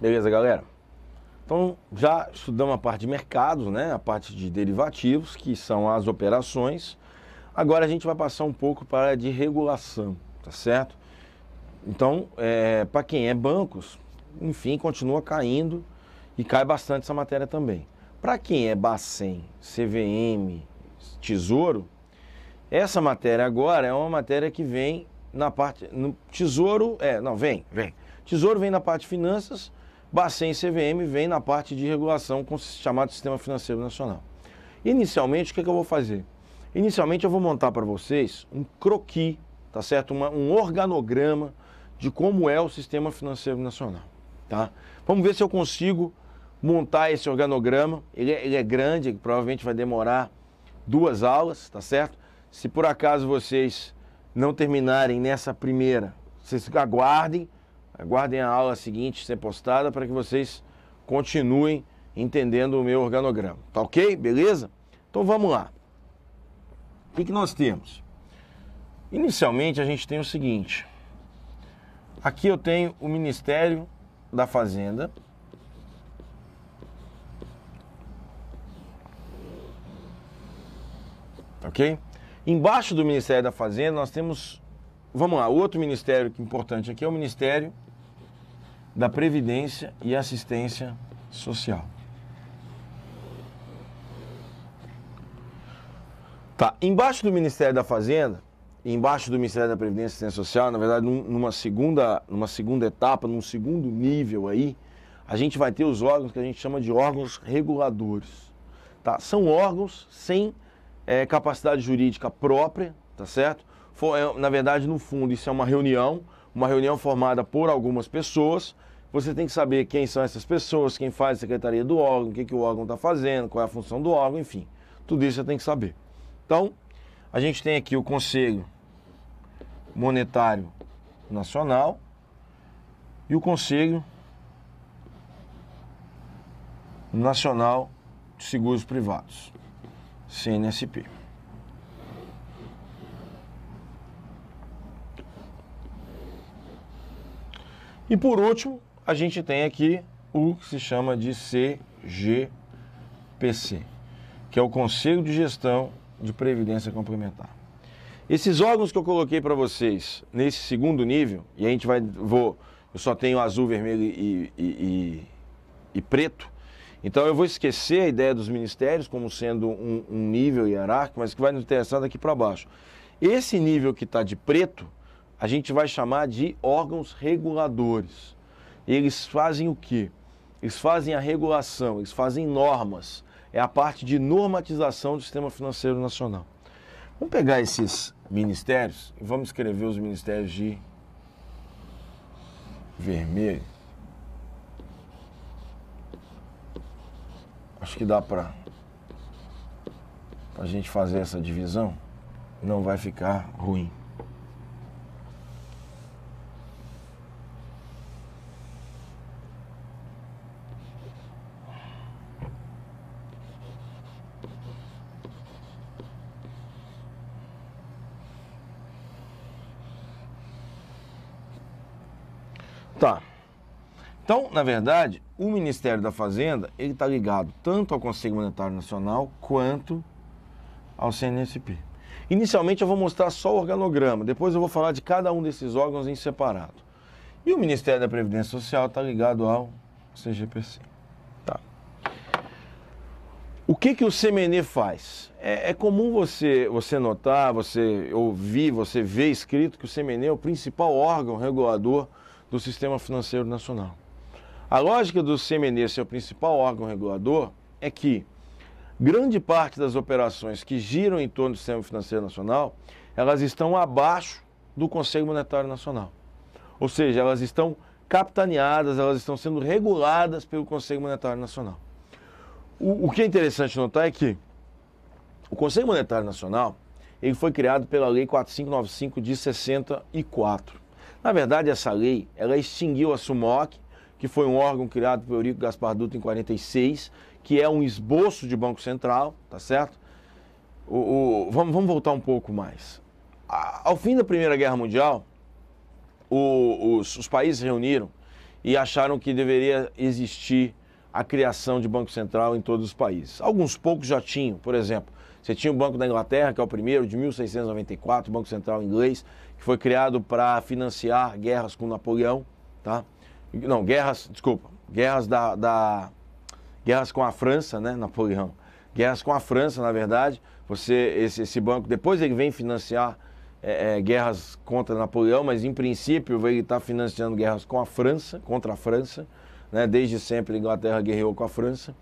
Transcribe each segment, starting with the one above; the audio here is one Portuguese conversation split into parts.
Beleza, galera? Então, já estudamos a parte de mercados, né? A parte de derivativos, que são as operações. Agora a gente vai passar um pouco para a de regulação, tá certo? Então, para quem é bancos, enfim, continua caindo e cai bastante essa matéria também. Para quem é Bacen, CVM, Tesouro, essa matéria agora é uma matéria que vem na parte... No Tesouro, vem. Tesouro vem na parte de finanças, Bacen e CVM vem na parte de regulação, chamado Sistema Financeiro Nacional. Inicialmente, o que eu vou fazer? Inicialmente, eu vou montar para vocês um croquis, tá certo? Um organograma de como é o Sistema Financeiro Nacional, tá? Vamos ver se eu consigo montar esse organograma. Ele é grande, provavelmente vai demorar 2 aulas, tá certo? Se por acaso vocês não terminarem nessa primeira, vocês aguardem a aula seguinte ser postada para que vocês continuem entendendo o meu organograma, tá ok? Beleza? Então vamos lá. O que nós temos? Inicialmente a gente tem o seguinte. Aqui eu tenho o Ministério da Fazenda. Ok? Embaixo do Ministério da Fazenda nós temos, vamos lá, outro ministério importante aqui é o Ministério da Previdência e Assistência Social. Tá, embaixo do Ministério da Fazenda, embaixo do Ministério da Previdência e Assistência Social, na verdade, numa segunda etapa, num segundo nível aí, a gente vai ter os órgãos que a gente chama de órgãos reguladores. Tá? São órgãos sem capacidade jurídica própria, tá certo? Na verdade, no fundo, isso é uma reunião formada por algumas pessoas. Você tem que saber quem são essas pessoas, quem faz a secretaria do órgão, o que o órgão está fazendo, qual é a função do órgão, enfim. Tudo isso você tem que saber. Então, a gente tem aqui o Conselho Monetário Nacional e o Conselho Nacional de Seguros Privados, CNSP. E por último, a gente tem aqui o que se chama de CGPC, que é o Conselho de Gestão de Previdência Complementar. Esses órgãos que eu coloquei para vocês nesse segundo nível, e a gente eu só tenho azul, vermelho e preto, então eu vou esquecer a ideia dos ministérios como sendo um nível hierárquico, mas que vai nos interessar daqui para baixo. Esse nível que está de preto, a gente vai chamar de órgãos reguladores. Eles fazem o quê? Eles fazem a regulação, eles fazem normas. É a parte de normatização do Sistema Financeiro Nacional. Vamos pegar esses ministérios e vamos escrever os ministérios de vermelho. Acho que dá para a gente fazer essa divisão. Não vai ficar ruim. Tá. Então, na verdade, o Ministério da Fazenda, ele está ligado tanto ao Conselho Monetário Nacional quanto ao CNSP. Inicialmente eu vou mostrar só o organograma, depois eu vou falar de cada um desses órgãos em separado. E o Ministério da Previdência Social está ligado ao CGPC. Tá. O que o CMN faz? É comum você notar, você ouvir, você ver escrito que o CMN é o principal órgão regulador do Sistema Financeiro Nacional. A lógica do CMN ser o principal órgão regulador é que grande parte das operações que giram em torno do Sistema Financeiro Nacional, elas estão abaixo do Conselho Monetário Nacional. Ou seja, elas estão capitaneadas, elas estão sendo reguladas pelo Conselho Monetário Nacional. O que é interessante notar é que o Conselho Monetário Nacional, ele foi criado pela Lei 4595 de 64. Na verdade, essa lei, ela extinguiu a SUMOC, que foi um órgão criado por Eurico Gaspar Dutra em 46, que é um esboço de Banco Central, tá certo? Vamos voltar um pouco mais. Ao fim da Primeira Guerra Mundial, os países se reuniram e acharam que deveria existir a criação de Banco Central em todos os países. Alguns poucos já tinham, por exemplo, você tinha o Banco da Inglaterra, que é o primeiro, de 1694, o Banco Central inglês, que foi criado para financiar guerras com Napoleão, tá? Não, guerras com a França, né, Napoleão. Guerras com a França, na verdade, esse banco, depois ele vem financiar guerras contra Napoleão, mas em princípio ele está financiando guerras com a França, contra a França, né? Desde sempre a Inglaterra guerreou com a França.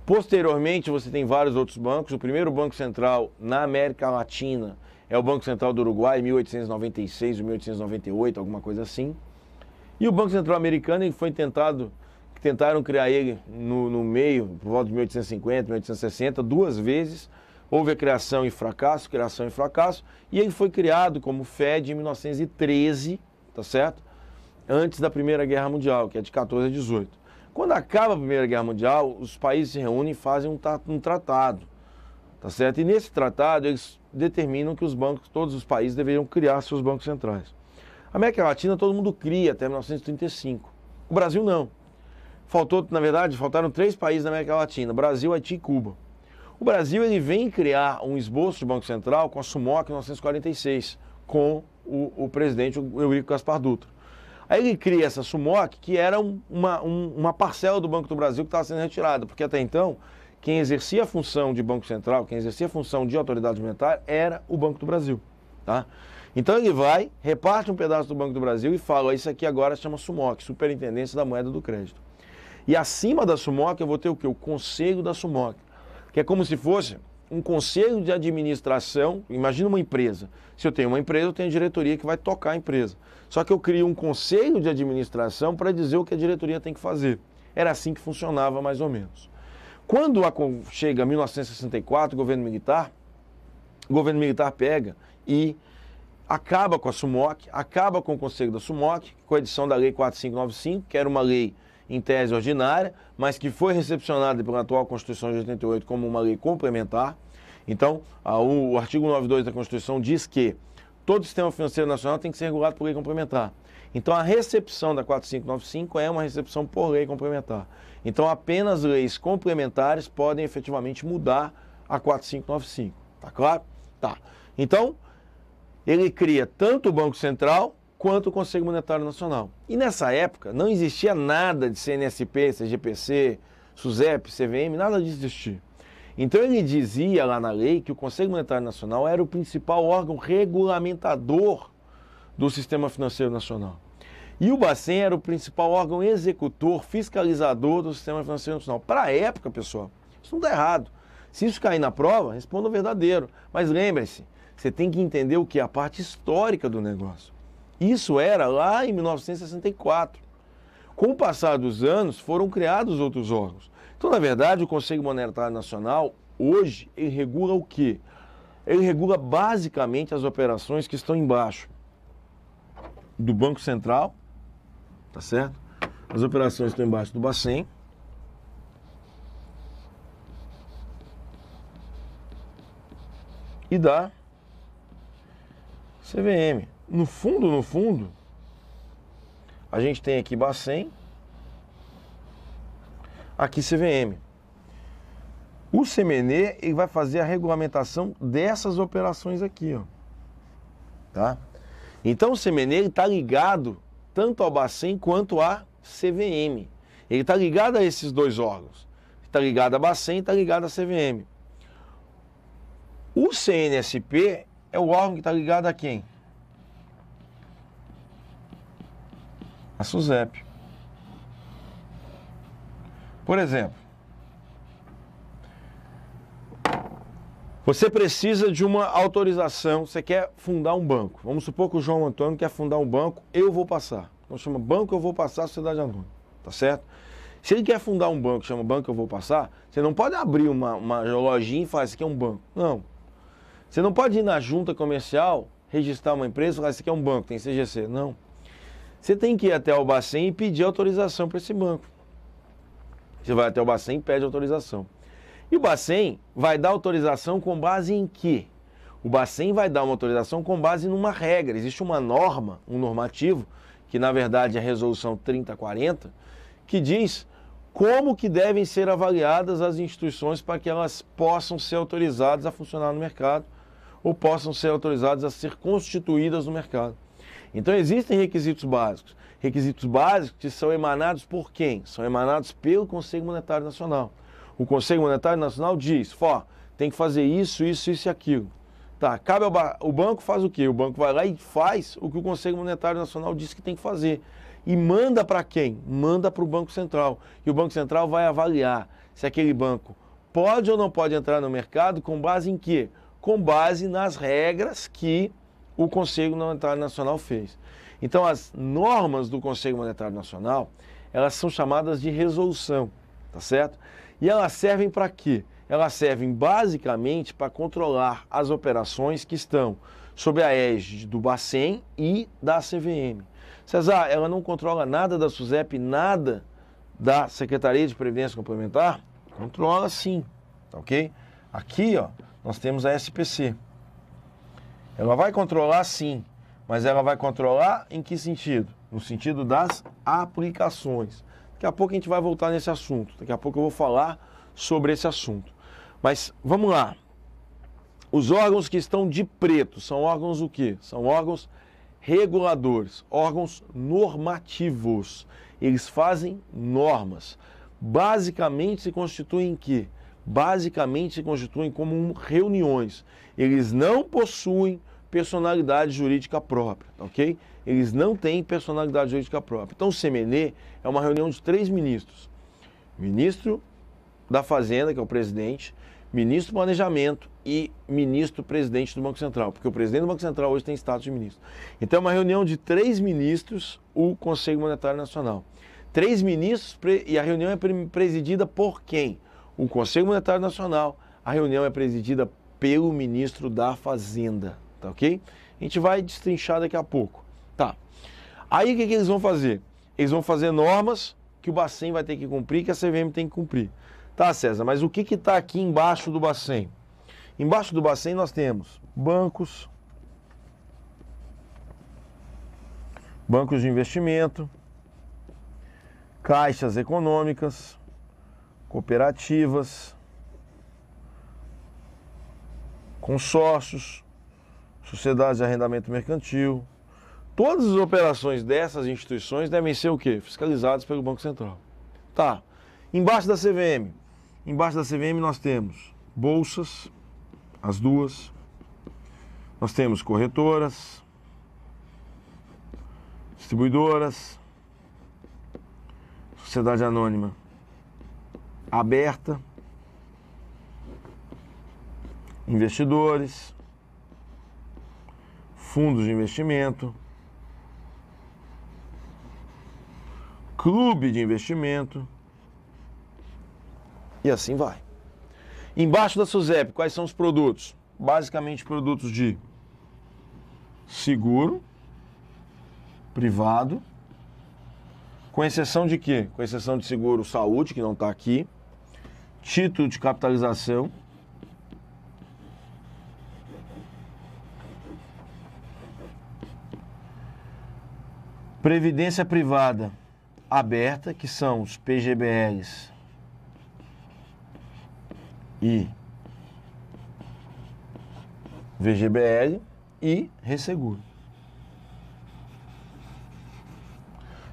Posteriormente você tem vários outros bancos. O primeiro banco central na América Latina é o Banco Central do Uruguai, 1896 ou 1898, alguma coisa assim. E o Banco Central americano ele foi tentaram criar ele no meio, por volta de 1850, 1860, duas vezes. Houve a criação e fracasso, e ele foi criado como FED em 1913, tá certo? Antes da Primeira Guerra Mundial, que é de 14 a 18. Quando acaba a Primeira Guerra Mundial, os países se reúnem e fazem um tratado, tá certo? E nesse tratado eles determinam que todos os países deveriam criar seus bancos centrais. A América Latina todo mundo cria até 1935. O Brasil não. Faltaram 3 países na América Latina: Brasil, Haiti e Cuba. O Brasil ele vem criar um esboço de Banco Central com a SUMOC em 1946, com o presidente Eurico Gaspar Dutra. Aí ele cria essa SUMOC, que era uma parcela do Banco do Brasil que estava sendo retirada, porque até então, quem exercia a função de Banco Central, quem exercia a função de autoridade monetária, era o Banco do Brasil. Tá? Então ele reparte um pedaço do Banco do Brasil e fala: isso aqui agora se chama SUMOC, Superintendência da Moeda do Crédito. E acima da SUMOC eu vou ter o quê? O Conselho da SUMOC, que é como se fosse um conselho de administração. Imagina uma empresa. Se eu tenho uma empresa, eu tenho a diretoria que vai tocar a empresa. Só que eu crio um conselho de administração para dizer o que a diretoria tem que fazer. Era assim que funcionava, mais ou menos. Quando chega 1964, o governo militar pega e acaba com a SUMOC, acaba com o conselho da SUMOC, com a edição da Lei 4595, que era uma lei em tese ordinária, mas que foi recepcionada pela atual Constituição de 88 como uma lei complementar. Então, o artigo 92 da Constituição diz que todo sistema financeiro nacional tem que ser regulado por lei complementar. Então, a recepção da 4595 é uma recepção por lei complementar. Então, apenas leis complementares podem efetivamente mudar a 4595. Tá claro? Tá. Então, ele cria tanto o Banco Central quanto o Conselho Monetário Nacional. E nessa época não existia nada de CNSP, CGPC, SUSEP, CVM, nada disso existia. Então ele dizia lá na lei que o Conselho Monetário Nacional era o principal órgão regulamentador do sistema financeiro nacional. E o Bacen era o principal órgão executor, fiscalizador do sistema financeiro nacional. Para a época, pessoal, isso não está errado. Se isso cair na prova, responda o verdadeiro. Mas lembre-se, você tem que entender o que é a parte histórica do negócio. Isso era lá em 1964. Com o passar dos anos, foram criados outros órgãos. Então, na verdade, o Conselho Monetário Nacional, hoje, ele regula o quê? Ele regula basicamente as operações que estão embaixo do Banco Central, tá certo? As operações estão embaixo do Bacen. E da CVM. No fundo, a gente tem aqui Bacen, aqui CVM. O CMNE ele vai fazer a regulamentação dessas operações aqui, ó. Tá? Então o CMNE está ligado tanto ao Bacen quanto à CVM. Ele está ligado a esses dois órgãos. Está ligado a Bacen e está ligado a CVM. O CNSP é o órgão que está ligado a quem? A SUSEP. Por exemplo, você precisa de uma autorização, você quer fundar um banco. Vamos supor que o João Antônio quer fundar um banco, eu vou passar. Então chama Banco Eu Vou Passar Sociedade Anônima, tá certo? Se ele quer fundar um banco, chama Banco Eu Vou Passar, você não pode abrir uma lojinha e falar, isso aqui é um banco. Não. Você não pode ir na junta comercial, registrar uma empresa e falar, isso aqui é um banco, tem CGC. Não. Você tem que ir até o Bacen e pedir autorização para esse banco. Você vai até o Bacen e pede autorização. E o Bacen vai dar autorização com base em quê? O Bacen vai dar uma autorização com base numa regra. Existe uma norma, um normativo, que na verdade é a resolução 3040, que diz como que devem ser avaliadas as instituições para que elas possam ser autorizadas a funcionar no mercado ou possam ser autorizadas a ser constituídas no mercado. Então existem requisitos básicos que são emanados por quem? São emanados pelo Conselho Monetário Nacional. O Conselho Monetário Nacional diz, tem que fazer isso, isso, isso e aquilo. Tá, cabe o banco faz o quê? O banco vai lá e faz o que o Conselho Monetário Nacional diz que tem que fazer. E manda para quem? Manda para o Banco Central. E o Banco Central vai avaliar se aquele banco pode ou não pode entrar no mercado com base em quê? Com base nas regras que o Conselho Monetário Nacional fez. Então, as normas do Conselho Monetário Nacional, elas são chamadas de resolução, tá certo? E elas servem para quê? Elas servem basicamente para controlar as operações que estão sob a égide do Bacen e da CVM. César, ela não controla nada da SUSEP, nada da Secretaria de Previdência Complementar? Controla sim, tá ok? Aqui, ó, nós temos a SPC. Ela vai controlar sim, mas ela vai controlar em que sentido? No sentido das aplicações. Daqui a pouco a gente vai voltar nesse assunto, daqui a pouco eu vou falar sobre esse assunto. Mas vamos lá. Os órgãos que estão de preto são órgãos o quê? São órgãos reguladores, órgãos normativos. Eles fazem normas. Basicamente se constituem em quê? Basicamente se constituem como reuniões. Eles não possuem personalidade jurídica própria, ok? Eles não têm personalidade jurídica própria. Então o CMNE é uma reunião de 3 ministros. Ministro da Fazenda, que é o presidente, ministro do Planejamento e ministro-presidente do Banco Central, porque o presidente do Banco Central hoje tem status de ministro. Então é uma reunião de 3 ministros, o Conselho Monetário Nacional. 3 ministros e a reunião é presidida por quem? O Conselho Monetário Nacional. A reunião é presidida pelo ministro da Fazenda, tá ok? A gente vai destrinchar daqui a pouco. Tá. Aí o que eles vão fazer? Eles vão fazer normas que o Bacen vai ter que cumprir, que a CVM tem que cumprir. Tá, César, mas o que está aqui embaixo do Bacen? Embaixo do Bacen nós temos bancos, bancos de investimento, caixas econômicas, cooperativas, consórcios, sociedades de arrendamento mercantil. Todas as operações dessas instituições devem ser o quê? Fiscalizadas pelo Banco Central. Tá. Embaixo da CVM. Embaixo da CVM nós temos bolsas, as duas. Nós temos corretoras, distribuidoras, sociedade anônima aberta, investidores, fundos de investimento, clube de investimento e assim vai. Embaixo da SUSEP, quais são os produtos? Basicamente produtos de seguro privado, com exceção de quê? Com exceção de seguro saúde, que não está aqui, título de capitalização, previdência privada aberta, que são os PGBLs e VGBL e resseguro.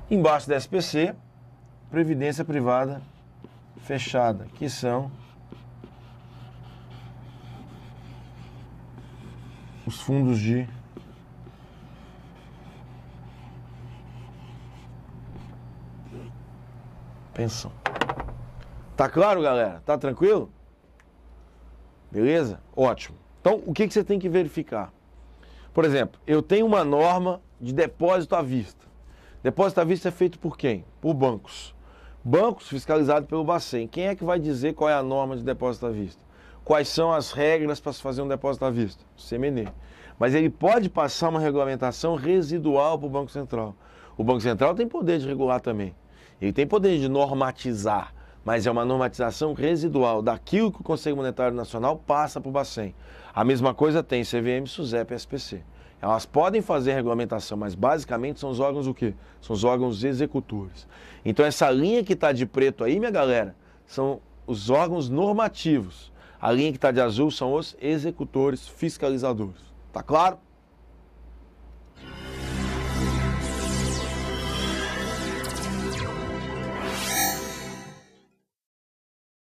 Embaixo da SPC, previdência privada fechada, que são os fundos de pensão. Tá claro, galera? Tá tranquilo? Beleza? Ótimo. Então, o que você tem que verificar? Por exemplo, eu tenho uma norma de depósito à vista. Depósito à vista é feito por quem? Por bancos. Bancos fiscalizados pelo Bacen. Quem é que vai dizer qual é a norma de depósito à vista? Quais são as regras para se fazer um depósito à vista? O CMNE. Mas ele pode passar uma regulamentação residual para o Banco Central. O Banco Central tem poder de regular também. Ele tem poder de normatizar, mas é uma normatização residual daquilo que o Conselho Monetário Nacional passa para o Bacen. A mesma coisa tem CVM, SUSEP e SPC. Elas podem fazer regulamentação, mas basicamente são os órgãos o quê? São os órgãos executores. Então essa linha que está de preto aí, minha galera, são os órgãos normativos. A linha que está de azul são os executores, fiscalizadores. Tá claro?